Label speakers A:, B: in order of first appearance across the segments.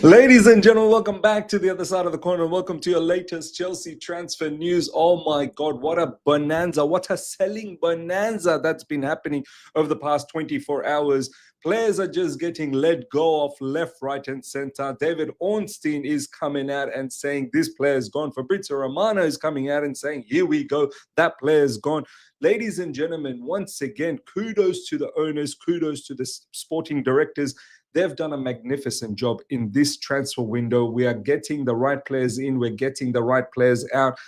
A: Ladies and gentlemen, welcome back to the other side of the corner. Welcome to your latest Chelsea transfer news. Oh my God, what a bonanza, what a selling bonanza that's been happening over the past 24 hours. Players are just getting let go of left, right, and center. David Ornstein is coming out and saying this player is gone. Fabrizio Romano is coming out and saying, here we go, that player is gone. Ladies and gentlemen, once again, kudos to the owners, kudos to the sporting directors. They've done a magnificent job in this transfer window. We are getting the right players in. We're getting the right players out.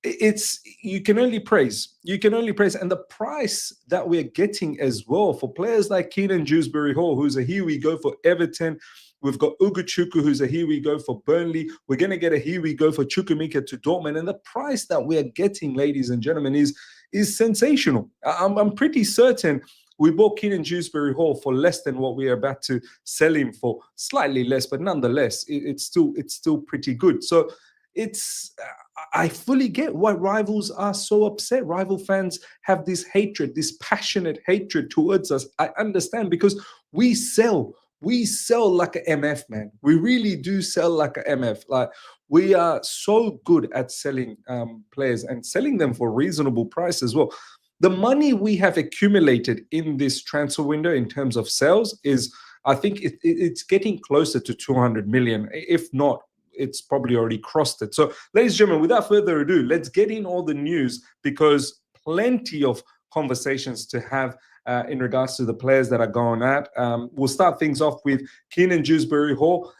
A: You can only praise. You can only praise. And the price that we're getting as well for players like Kiernan Dewsbury-Hall, who's a here we go for Everton. We've got Ugochukwu, who's a here we go for Burnley. We're going to get a here we go for Chukwuemeka to Dortmund. And the price that we're getting, ladies and gentlemen, is sensational. I'm pretty certain we bought Kiernan Dewsbury-Hall for less than what we are about to sell him for, slightly less, but nonetheless, it's still pretty good. So I fully get why rivals are so upset. Rival fans have this hatred, this passionate hatred towards us. I understand, because we sell like an MF, man. We really do sell like an MF. Like, we are so good at selling players and selling them for reasonable price as well. The money we have accumulated in this transfer window in terms of sales is, I think it's getting closer to 200 million. If not, it's probably already crossed it. So, ladies and gentlemen, without further ado, let's get in all the news, because plenty of conversations to have in regards to the players that are going out. We'll start things off with Kiernan Dewsbury-Hall.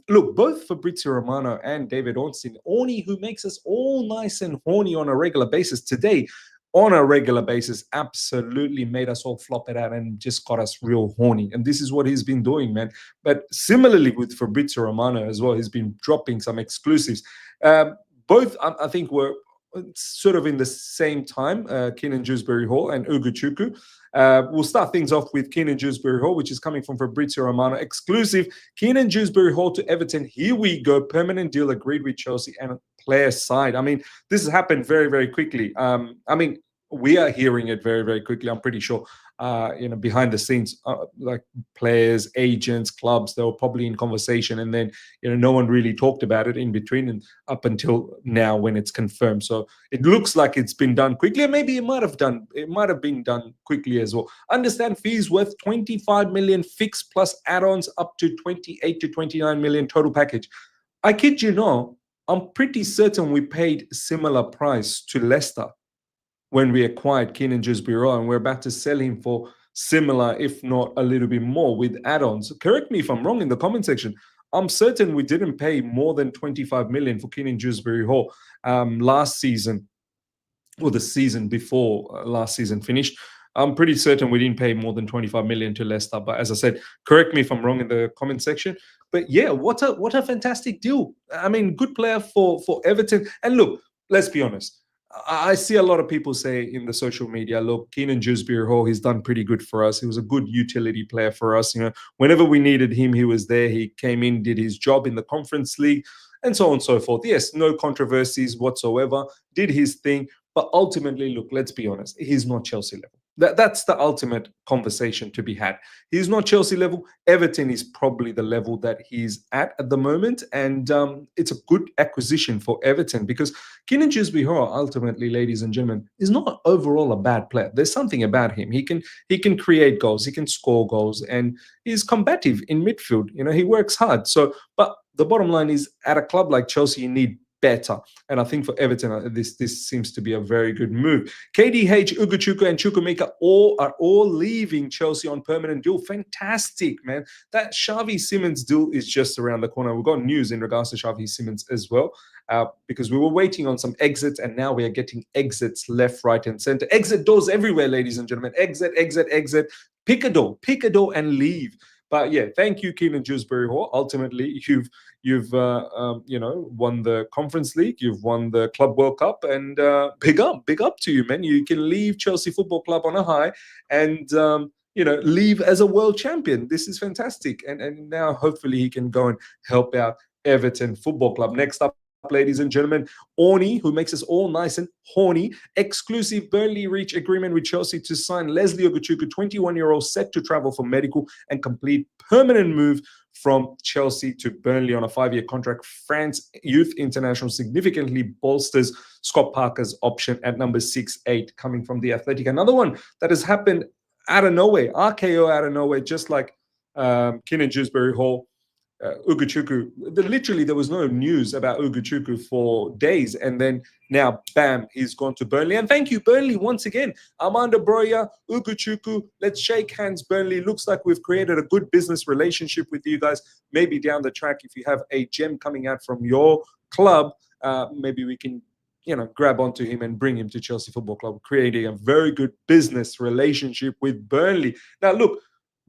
A: Look, both Fabrizio Romano and David Ornstein, who makes us all nice and horny on a regular basis today, on a regular basis, absolutely made us all flop it out and just got us real horny. And this is what he's been doing, man. But similarly with Fabrizio Romano as well, he's been dropping some exclusives. Both, I think, were sort of in the same time, Kiernan Dewsbury-Hall and Ugochukwu. We'll start things off with Kiernan Dewsbury-Hall, which is coming from Fabrizio Romano. Exclusive, Kiernan Dewsbury-Hall to Everton. Here we go. Permanent deal agreed with Chelsea and player side. I mean, this has happened very, very quickly. I mean, we are hearing it very, very quickly. I'm pretty sure, behind the scenes, like players, agents, clubs, they were probably in conversation, and then, no one really talked about it in between and up until now when it's confirmed. So it looks like it's been done quickly, and maybe it might have been done quickly as well. Understand fees worth 25 million fixed plus add-ons up to 28 to 29 million total package. I kid you not, I'm pretty certain we paid similar price to Leicester when we acquired Kiernan Dewsbury-Hall, and we're about to sell him for similar, if not a little bit more, with add-ons. Correct me if I'm wrong in the comment section. I'm certain we didn't pay more than 25 million for Kiernan Dewsbury-Hall last season, or the season before last season finished. I'm pretty certain we didn't pay more than 25 million to Leicester. But as I said, correct me if I'm wrong in the comment section. But yeah, what a fantastic deal. I mean, good player for Everton. And look, let's be honest. I see a lot of people say in the social media, look, Kiernan Dewsbury-Hall, he's done pretty good for us. He was a good utility player for us. Whenever we needed him, he was there. He came in, did his job in the Conference League, and so on and so forth. Yes, no controversies whatsoever, did his thing. But ultimately, look, let's be honest, he's not Chelsea level. That's the ultimate conversation to be had. He's not Chelsea level. Everton is probably the level that he's at the moment. And it's a good acquisition for Everton, because Kiernan Dewsbury-Hall, ultimately, ladies and gentlemen, is not overall a bad player. There's something about him. He can create goals. He can score goals. And he's combative in midfield. He works hard. So, but the bottom line is, at a club like Chelsea, you need better. And I think for Everton, this seems to be a very good move. KDH, Ugochukwu, and Chukwuemeka are all leaving Chelsea on permanent deal. Fantastic, man. That Xavi Simons deal is just around the corner. We've got news in regards to Xavi Simons as well, because we were waiting on some exits, and now we are getting exits left, right, and center. Exit doors everywhere, ladies and gentlemen. Exit, exit, exit. Pick a door and leave. But yeah, thank you, Kiernan Dewsbury-Hall. Ultimately, you've won the Conference League, you've won the Club World Cup, and big up to you, man. You can leave Chelsea Football Club on a high, and leave as a world champion. This is fantastic, and now hopefully he can go and help out Everton Football Club. Next up, ladies and gentlemen, Orny, who makes us all nice and horny. Exclusive Burnley reach agreement with Chelsea to sign Lesley Ugochukwu, 21-year-old, set to travel for medical and complete permanent move from Chelsea to Burnley on a 5-year contract. France youth international significantly bolsters Scott Parker's option at number 6'8", coming from the Athletic. Another one that has happened out of nowhere, RKO out of nowhere, just like Kiernan Dewsbury-Hall. Ugochukwu, literally there was no news about Ugochukwu for days, and then now bam, he's gone to Burnley. And thank you, Burnley, once again. Armando Broja, Ugochukwu, let's shake hands, Burnley. Looks like we've created a good business relationship with you guys. Maybe down the track, if you have a gem coming out from your club, maybe we can grab onto him and bring him to Chelsea Football Club, creating a very good business relationship with Burnley. Now look,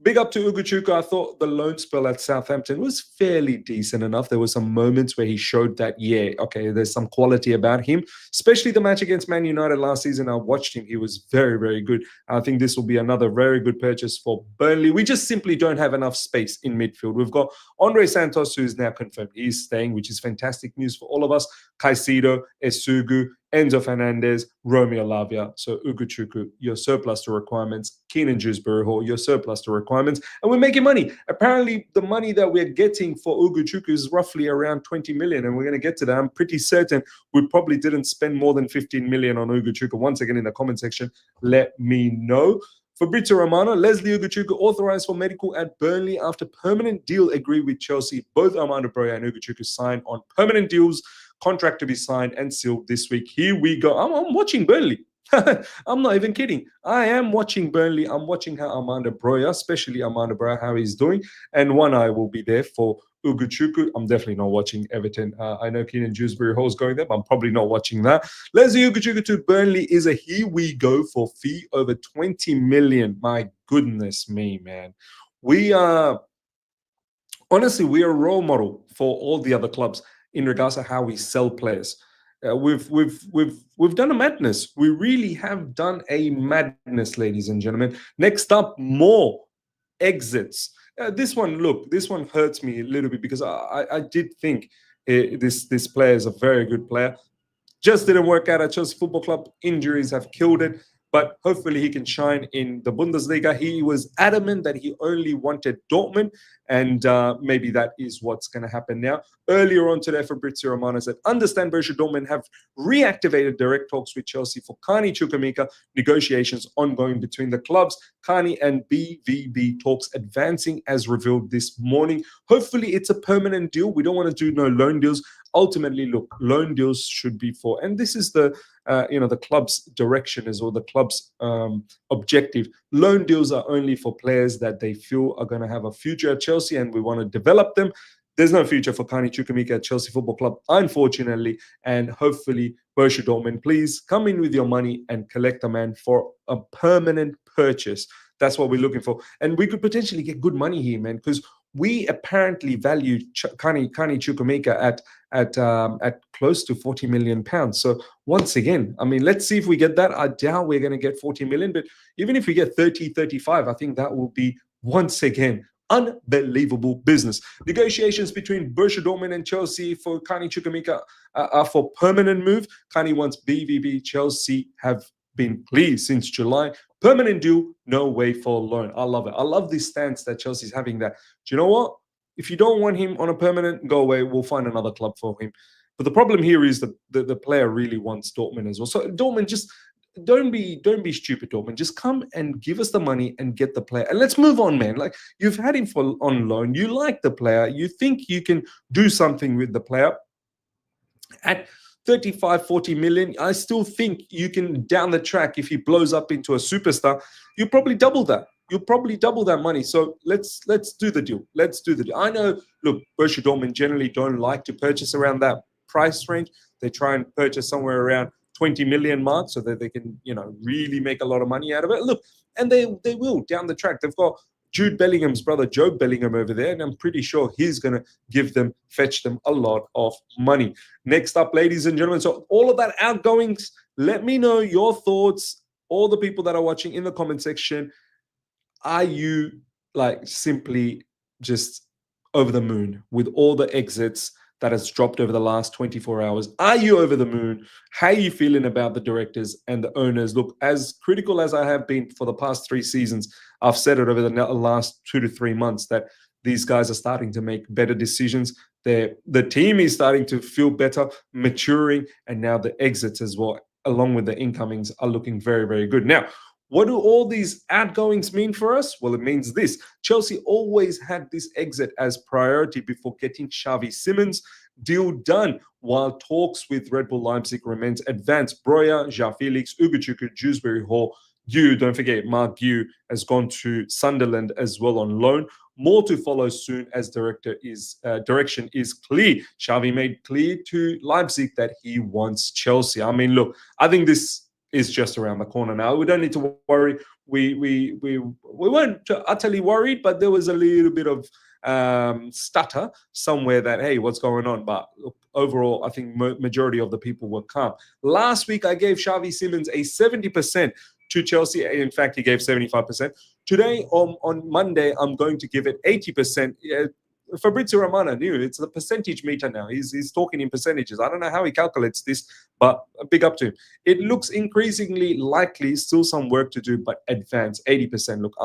A: big up to Ugochukwu. I thought the loan spell at Southampton was fairly decent enough. There were some moments where he showed that, yeah, okay, there's some quality about him, especially the match against Man United last season. I watched him. He was very, very good. I think this will be another very good purchase for Burnley. We just simply don't have enough space in midfield. We've got Andre Santos, who is now confirmed he's staying, which is fantastic news for all of us. Caicedo, Esugu, Enzo Fernandez, Romeo Lavia. So Ugochukwu, you're surplus to requirements. Kiernan Dewsbury-Hall, you're surplus to requirements. And we're making money. Apparently, the money that we're getting for Ugochukwu is roughly around 20 million. And we're going to get to that. I'm pretty certain we probably didn't spend more than 15 million on Ugochukwu. Once again, in the comment section, let me know. Fabrizio Romano, Lesley Ugochukwu authorized for medical at Burnley after permanent deal agreed with Chelsea. Both Armando Broja and Ugochukwu signed on permanent deals. Contract to be signed and sealed this week. Here we go. I'm watching Burnley. I'm not even kidding. I am watching Burnley. I'm watching how Armando Broja, especially Armando Broja, how he's doing. And one eye will be there for Ugochukwu. I'm definitely not watching Everton. I know Kiernan Dewsbury-Hall is going there, but I'm probably not watching that. Lesley Ugochukwu to Burnley is a here we go for fee over 20 million. My goodness me, man. We are, honestly, we are a role model for all the other clubs in regards to how we sell players. We've done a madness. We really have done a madness, ladies and gentlemen. Next up, more exits. This one hurts me a little bit because I did think this player is a very good player. Just didn't work out at Chelsea Football Club. Injuries have killed it. But hopefully he can shine in the Bundesliga. He was adamant that he only wanted Dortmund, and maybe that is what's going to happen now. Earlier on today, Fabrizio Romano said, understand Borussia Dortmund have reactivated direct talks with Chelsea for Carney Chukwuemeka, negotiations ongoing between the clubs. Carney and BVB talks advancing as revealed this morning. Hopefully it's a permanent deal. We don't want to do no loan deals. Ultimately, look, loan deals should be for, and this is the the club's direction is, or the club's objective. Loan deals are only for players that they feel are going to have a future at Chelsea, and we want to develop them. There's no future for Carney Chukwuemeka at Chelsea Football Club, unfortunately, and hopefully, Borussia Dortmund, please come in with your money and collect a man for a permanent purchase. That's what we're looking for, and we could potentially get good money here, man, because we apparently value Carney Chukwuemeka at close to 40 million pounds. So once again, I mean, let's see if we get that. I doubt we're going to get 40 million, but even if we get 30, 35, I think that will be, once again, unbelievable business. Negotiations between Borussia Dortmund and Chelsea for Carney Chukwuemeka are for permanent move. Carney wants BVB. Chelsea have been clear since July. Permanent deal, no way for loan. I love it. I love this stance that Chelsea's having, that, do you know what? If you don't want him on a permanent, go away. We'll find another club for him. But the problem here is that the player really wants Dortmund as well. So Dortmund, just don't be stupid, Dortmund. Just come and give us the money and get the player. And let's move on, man. Like, you've had him on loan. You like the player. You think you can do something with the player. At 35, 40 million, I still think you can, down the track, if he blows up into a superstar, you probably double that. You'll probably double that money. So let's do the deal. Let's do the deal. I know, look, Borussia Dortmund generally don't like to purchase around that price range. They try and purchase somewhere around 20 million mark so that they can, really make a lot of money out of it. Look, and they will down the track. They've got Jude Bellingham's brother, Joe Bellingham, over there, and I'm pretty sure he's going to fetch them a lot of money. Next up, ladies and gentlemen, so all of that outgoings, let me know your thoughts. All the people that are watching in the comment section, are you like simply just over the moon with all the exits that has dropped over the last 24 hours. Are you over the moon? How are you feeling about the directors and the owners? Look, as critical as I have been for the past 3 seasons, I've said it over the last 2 to 3 months that these guys are starting to make better decisions. The team is starting to feel better, maturing, and now the exits as well, along with the incomings, are looking very, very good. Now, what do all these outgoings mean for us? Well, it means this. Chelsea always had this exit as priority before getting Xavi Simons deal done, while talks with Red Bull Leipzig remains advanced. Broja, João Felix, Ugochukwu, Dewsbury-Hall, don't forget, Mark Yu has gone to Sunderland as well on loan. More to follow soon as direction is clear. Xavi made clear to Leipzig that he wants Chelsea. I mean, look, I think this is just around the corner now. We don't need to worry. We weren't utterly worried, but there was a little bit of stutter somewhere that, hey, what's going on? But look, overall, I think majority of the people were calm. Last week, I gave Xavi Simons a 70% to Chelsea. In fact, he gave 75%. Today, on Monday, I'm going to give it 80%. Fabrizio Romano knew it's the percentage meter now. He's talking in percentages. I don't know how he calculates this, but big up to him. It looks increasingly likely, still some work to do, but advanced 80%. Look,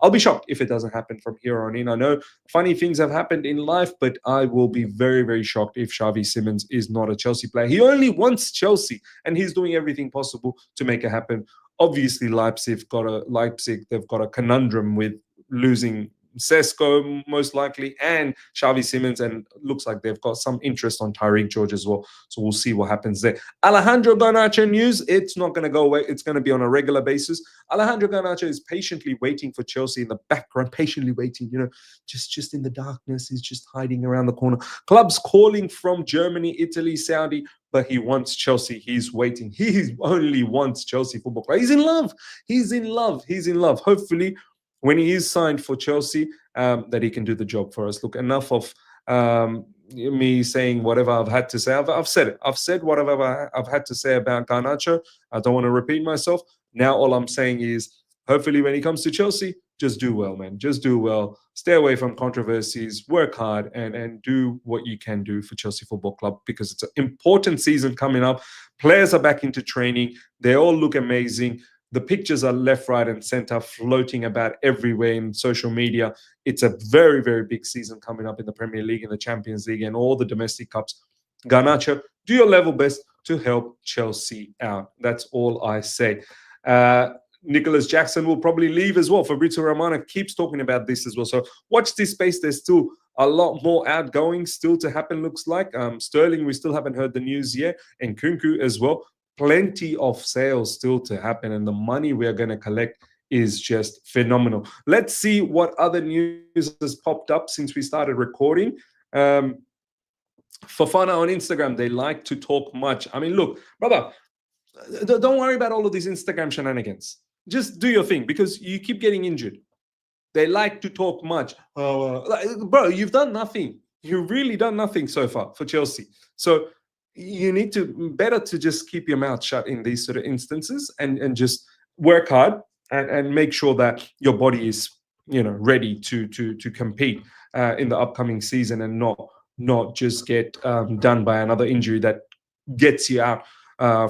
A: I'll be shocked if it doesn't happen from here on in. I know funny things have happened in life, but I will be very, very shocked if Xavi Simons is not a Chelsea player. He only wants Chelsea, and he's doing everything possible to make it happen. Obviously, Leipzig, they've got a conundrum with losing Sesko most likely and Xavi Simons, and looks like they've got some interest on Tyreek George as well. So we'll see what happens there. Alejandro Garnacho news, it's not going to go away. It's going to be on a regular basis. Alejandro Garnacho is patiently waiting for Chelsea in the background, patiently waiting, just in the darkness. He's just hiding around the corner. Clubs calling from Germany, Italy, Saudi, but he wants Chelsea. He's waiting. He only wants Chelsea Football Club. He's in love. He's in love. He's in love. Hopefully, when he is signed for Chelsea, that he can do the job for us. Look, enough of me saying whatever I've had to say. I've said it. I've said whatever I've had to say about Garnacho. I don't want to repeat myself. Now all I'm saying is, hopefully when he comes to Chelsea, just do well, man. Just do well. Stay away from controversies. Work hard and do what you can do for Chelsea Football Club, because it's an important season coming up. Players are back into training. They all look amazing. The pictures are left, right, and center, floating about everywhere in social media. It's a very, very big season coming up in the Premier League, in the Champions League, and all the domestic cups. Garnacho, do your level best to help Chelsea out. That's all I say. Nicholas Jackson will probably leave as well. Fabrizio Romano keeps talking about this as well. So watch this space. There's still a lot more outgoing still to happen, looks like. Sterling, we still haven't heard the news yet. And Nkunku as well. Plenty of sales still to happen, and the money we are going to collect is just phenomenal. Let's see what other news has popped up since we started recording. Fofana on Instagram, they like to talk much. I mean, look, brother, don't worry about all of these Instagram shenanigans. Just do your thing, because you keep getting injured. They like to talk much. Bro, you've done nothing. You've really done nothing so far for Chelsea. So you need to better to just keep your mouth shut in these sort of instances and just work hard and make sure that your body is ready to compete in the upcoming season, and not just get done by another injury that gets you out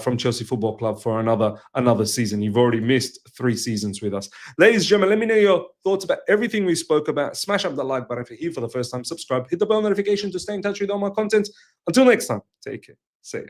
A: from Chelsea Football Club for another season. You've already missed 3 seasons with us. Ladies and gentlemen, let me know your thoughts about everything we spoke about. Smash up the like button if you're here for the first time. Subscribe. Hit the bell notification to stay in touch with all my content. Until next time, take care. See ya.